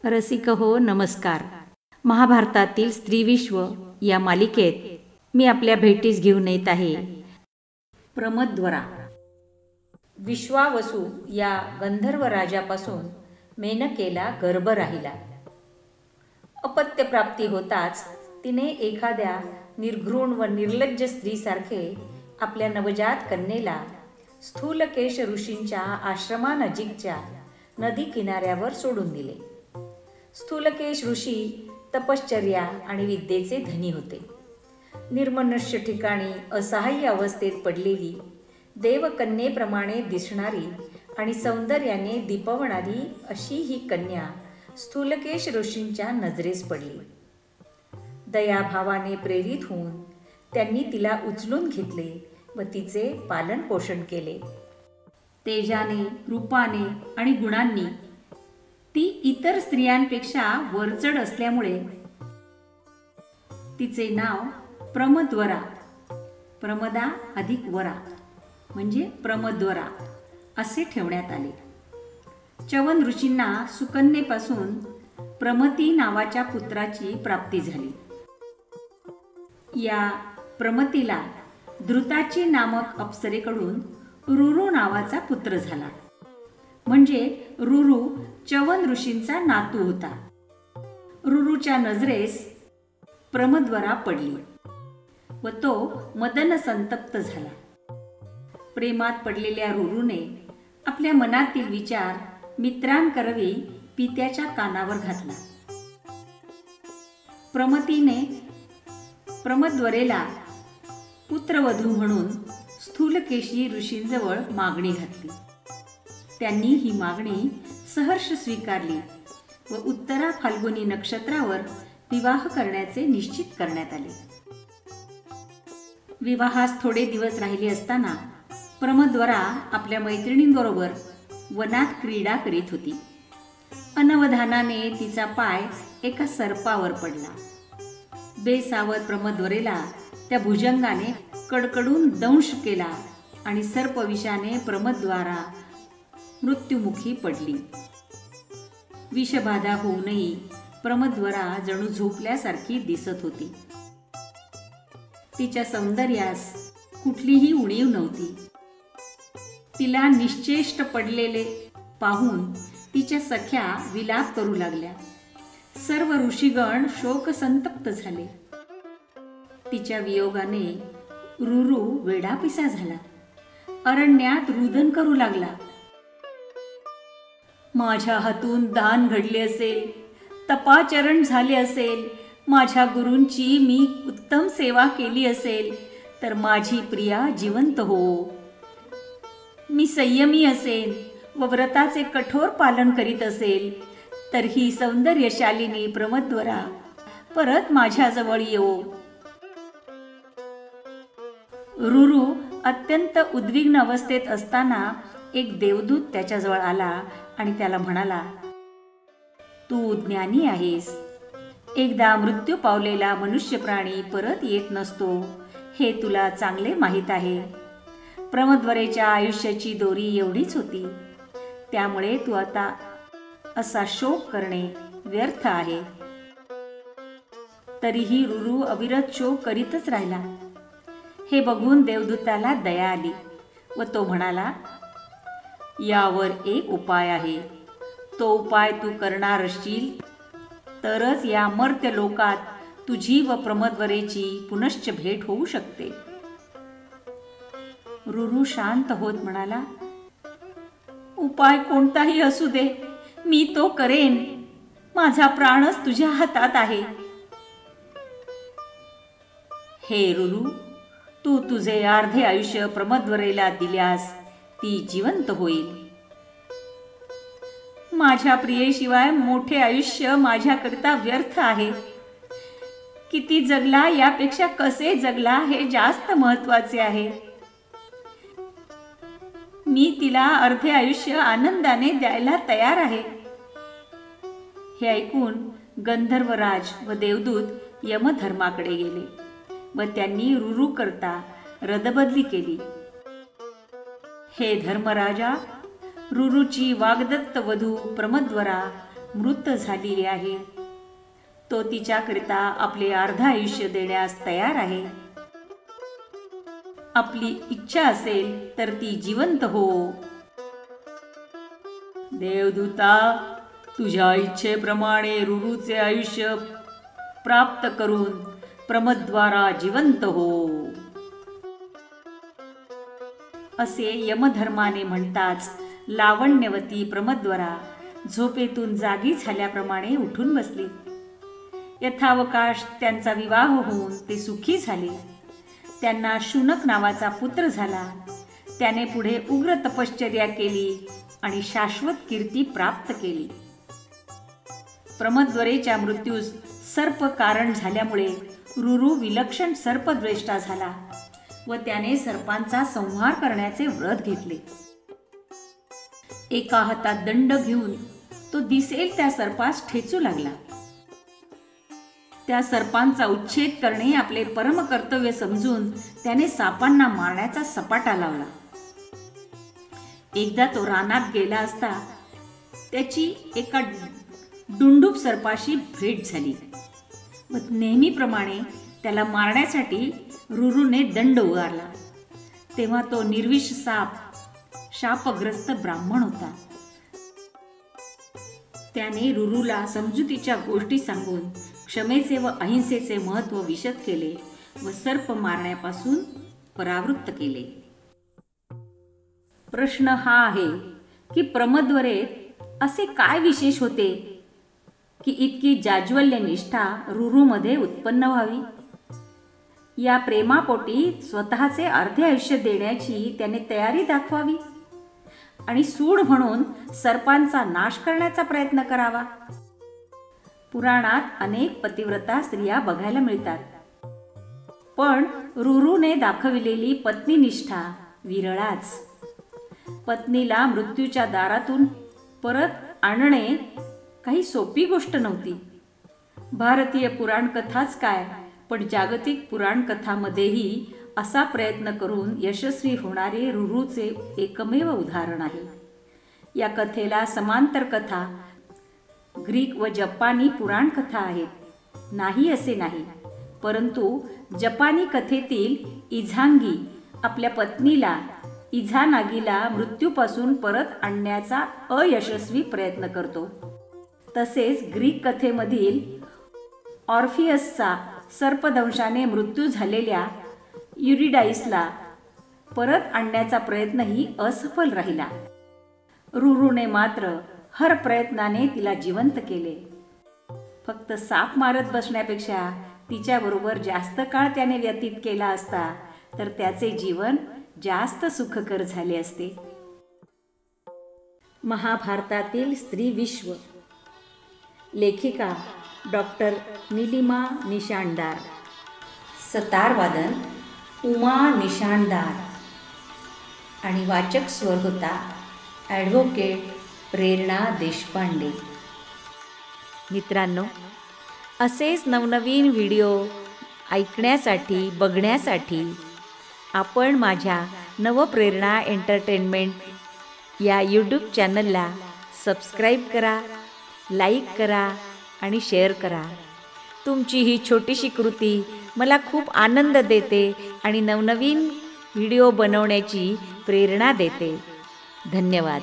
रसिक हो नमस्कार. महाभारतातील स्त्रीविश्व या मालिकेत मी आपल्या भेटीस घेऊन येत आहे प्रमद्वरा. विश्वावसू या गंधर्व राजापासून मेनकेला गर्भ राहिला. अपत्यप्राप्ती होताच तिने एखाद्या निर्घृण व निर्लज्ज स्त्रीसारखे आपल्या नवजात कन्येला स्थूलकेश ऋषींच्या आश्रमानजीकच्या नदी किनाऱ्यावर सोडून दिले. स्थूलकेश ऋषी तपश्चर्या आणि विद्येचे धनी होते. निर्मनुष्य ठिकाणी असहाय्य अवस्थेत पडलेली, देवकन्येप्रमाणे दिसणारी आणि सौंदर्याने दीपवणारी अशी ही कन्या स्थूलकेश ऋषींच्या नजरेस पडली. दयाभावाने प्रेरित होऊन त्यांनी तिला उचलून घेतले व तिचे पालन पोषण केले. तेजाने, रूपाने आणि गुणांनी ती इतर स्त्रियांपेक्षा वरचढ असल्यामुळे तिचे नाव प्रमद्वरा, प्रमदा अधिक वरा म्हणजे प्रमद्वरा असे ठेवण्यात आले. च्यवन ऋषींना सुकन्येपासून प्रमती नावाच्या पुत्राची प्राप्ती झाली. या प्रमतीला धृताची नामक अप्सरेकडून रुरु नावाचा पुत्र झाला. म्हणजे रुरु च्यवन ऋषींचा नातू होता. रुरुच्या नजरेस प्रमद्वरा पडली व तो मदन संतप्त झाला. प्रेमात पडलेल्या रुरुने आपल्या मनातील विचार मित्रांकरवी पित्याच्या कानावर घातला. प्रमतीने प्रमद्वरेला पुत्रवधू म्हणून स्थूलकेशी ऋषींजवळ मागणी घातली. त्यांनी ही मागणी सहर्ष स्वीकारली व उत्तरा फाल्गुनी नक्षत्रावर विवाह करण्याचे निश्चित करण्यात आले. विवाहास थोडे दिवस राहिले असताना प्रमद्वरा आपल्या मैत्रिणींबरोबर वनात क्रीडा करीत होती. अनवधानाने तिचा पाय एका सर्पावर पडला. बेसावध प्रमद्वरेला त्या भुजंगाने कडकडून दंश केला आणि सर्पविषाने प्रमद्वरा मृत्युमुखी पडली. विषबाधा होऊनही प्रमद्वरा जणू झोपल्यासारखी दिसत होती. तिच्या सौंदर्यास कुठलीही उणीव नव्हती. तिला निश्चेष्ट पडलेले पाहून तिच्या सख्या विलाप करू लागल्या. सर्व ऋषीगण शोकसंतप्त झाले. तिच्या वियोगाने रुरु वेडापिसा झाला. अरण्यात रुदन करू लागला. माझ्या हातून दान घडले असेल, तपाचरण झाले असेल, माझ्या गुरूंची मी उत्तम सेवा केली असेल तर माझी प्रिया जिवंत हो. मी संयमी असेन व व्रताचे कठोर पालन करीत असेल तर ही सौंदर्यशालिनी प्रमद्वरा परत माझ्याजवळ येवो. रुरु अत्यंत उद्विग्न अवस्थेत असताना एक देवदूत त्याच्याजवळ आला आणि त्याला म्हणाला, तू ज्ञानी आहेस. एकदा मृत्यू पावलेला मनुष्य प्राणी परत येत नसतो हे तुला चांगले माहीत आहे. प्रमद्वरेच्या आयुष्याची दोरी एवढीच होती. त्यामुळे तू आता असा शोक करणे व्यर्थ आहे. तरीही रुरु अविरत शोक करीतच राहिला. हे बघून देवदूताला दया आली व तो म्हणाला, यावर एक उपाय आहे. तो उपाय तू करणार असशील तरच या मर्त्य लोकात तुझी व प्रमद्वरेची पुनश्च भेट होऊ शकते. रुरु शांत होत म्हणाला, उपाय कोणताही असू दे, मी तो करेन. माझा प्राणच तुझ्या हातात आहे. हे रुरु, तू तुझे अर्धे आयुष्य प्रमद्वरेला दिल्यास ती जिवंत होईल. माझ्या प्रियेशिवाय मोठे आयुष्य माझ्याकरिता व्यर्थ आहे. किती जगला यापेक्षा कसे जगला हे जास्त महत्वाचे आहे. मी तिला अर्धे आयुष्य आनंदाने द्यायला तयार आहे. हे ऐकून गंधर्वराज व देवदूत यमधर्माकडे गेले व त्यांनी रुरु करता रदबदली केली. हे धर्मराजा, रुरुची वाग्दत्त वधू प्रमद्वरा मृत झालेली आहे. तो तिच्याकरिता आपले अर्ध आयुष्य देण्यास तयार आहे. आपली इच्छा असेल तर ती जिवंत हो. देवदूता, तुझ्या इच्छेप्रमाणे रुरूचे आयुष्य प्राप्त करून प्रमद्वारा जिवंत हो. असे यमधर्माने म्हणताच लावण्यवती प्रमद्वरा झोपेतून जागी झाल्याप्रमाणे उठून बसली. यथावकाश त्यांचा विवाह होऊन ते सुखी झाले. त्यांना शुनक नावाचा पुत्र झाला. त्याने पुढे उग्र तपश्चर्या केली आणि शाश्वत कीर्ती प्राप्त केली. प्रमद्वरेच्या मृत्यूस सर्प कारण झाल्यामुळे रुरू विलक्षण सर्पद्वेष्टा झाला व त्याने सर्पांचा संहार करण्याचे व्रत घेतले. एका हातात दंड घेऊन तो दिसेल त्या सर्पास ठेचू लागला. त्या सर्पांचा उच्छेद करणे आपले परम कर्तव्य समजून त्याने सापांना मारण्याचा सपाटा लावला. एकदा तो रानात गेला असता त्याची एका डुंडूप सर्पाशी भेट झाली व नेहमीप्रमाणे त्याला मारण्यासाठी रुरूने दंड उगारला. तेव्हा तो निर्विष साप शापग्रस्त ब्राह्मण होता. त्याने रुरूला समजुतीच्या गोष्टी सांगून क्षमेचे व अहिंसेचे महत्त्व विशद केले व सर्प मारण्यापासून परावृत्त केले. प्रश्न हा आहे की प्रमद्वरेत असे काय विशेष होते की इतकी जाज्वल्य निष्ठा रुरूमध्ये उत्पन्न व्हावी. या प्रेमापोटी स्वतःचे अर्धे आयुष्य देण्याची त्याने तयारी दाखवावी आणि सूड म्हणून सर्पांचा नाश करण्याचा प्रयत्न करावा. पुराणात अनेक पतिव्रता स्त्रिया बघायला मिळतात, पण रुरूने दाखविलेली पत्नीनिष्ठा विरळाच. पत्नीला मृत्यूच्या दारातून परत आणणे काही सोपी गोष्ट नव्हती. भारतीय पुराण कथाच काय, पण जागतिक पुराण कथामध्येही असा प्रयत्न करून यशस्वी होणारे रुरूचे एकमेव उदाहरण आहे. या कथेला समांतर कथा ग्रीक व जपानी पुराण कथा आहेत, नाही असे नाही, परंतु जपानी कथेतील इझांगी आपल्या पत्नीला इझानागीला मृत्यूपासून परत आणण्याचा अयशस्वी प्रयत्न करतो. तसेच ग्रीक कथेमधील ऑर्फियसचा सर्पदंशाने मृत्यू झालेल्या युरिडाईसला परत आणण्याचा प्रयत्नही असफल राहिला. रुरूने मात्र हर प्रयत्नाने तिला जिवंत केले. फक्त साप मारत बसण्यापेक्षा तिच्याबरोबर जास्त काळ त्याने व्यतीत केला असता तर त्याचे जीवन जास्त सुखकर झाले असते. महाभारतातील स्त्री विश्व. लेखिका डॉक्टर नीलिमा निशाणदार. सतार वादन उमा निशाणदार आणि वाचक स्वर होता ॲडव्होकेट प्रेरणा देशपांडे. मित्रांनो, असेच नवनवीन व्हिडिओ ऐकण्यासाठी बघण्यासाठी आपण माझ्या नवप्रेरणा एंटरटेनमेंट या यूट्यूब चॅनलला सबस्क्राईब करा, लाईक करा आणि शेअर करा. तुमची ही छोटीशी कृती मला खूप आनंद देते आणि नवनवीन व्हिडिओ बनवण्याची प्रेरणा देते. धन्यवाद.